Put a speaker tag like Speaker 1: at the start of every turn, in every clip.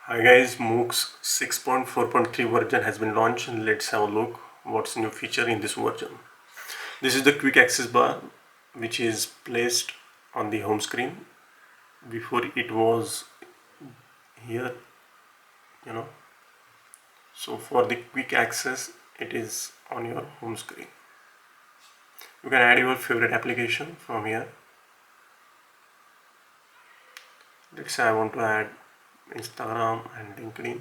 Speaker 1: Hi guys, Muks 6.4.3 version has been launched and let's have a look what's new feature in this version. This is the quick access bar which is placed on the home screen. Before it was here, you know. So for the quick access it is on your home screen. You can add your favorite application from here. Let's say I want to add Instagram and LinkedIn.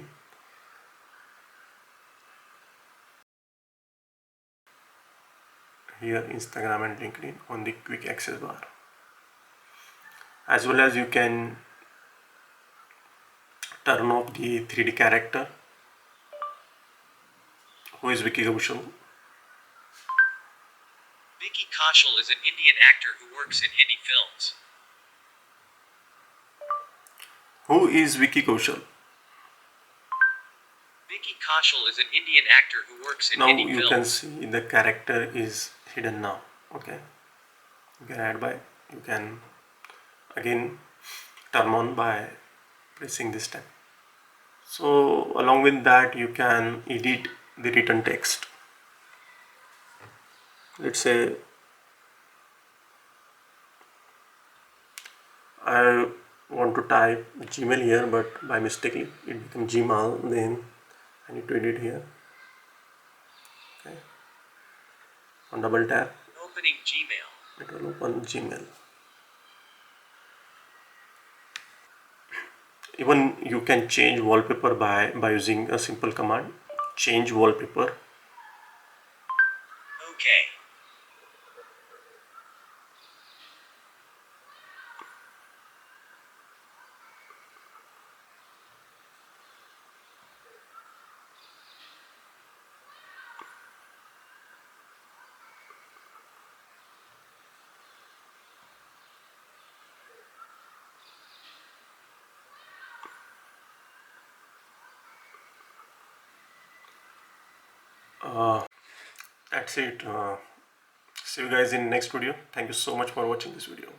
Speaker 1: Here Instagram and LinkedIn on the quick access bar. As well as you can turn off the 3D character. Who is Vicky Kaushal?
Speaker 2: Vicky Kaushal is an Indian actor who works in Hindi films.
Speaker 1: Who is Vicky Kaushal?
Speaker 2: Vicky Kaushal is an Indian actor who works in
Speaker 1: Now
Speaker 2: Hindi
Speaker 1: you
Speaker 2: films.
Speaker 1: can see the character is hidden now. Okay. You can add by, you can again turn on by pressing this tab. So along with that you can edit the written text. Let's say I want to type Gmail here, but by mistake it became Gmail, then I need to edit here. Okay. On double tap,
Speaker 2: Opening Gmail.
Speaker 1: it will open Gmail. Even you can change wallpaper by using a simple command, change wallpaper.
Speaker 2: Okay.
Speaker 1: That's it. See you guys in next video. Thank you so much for watching this video.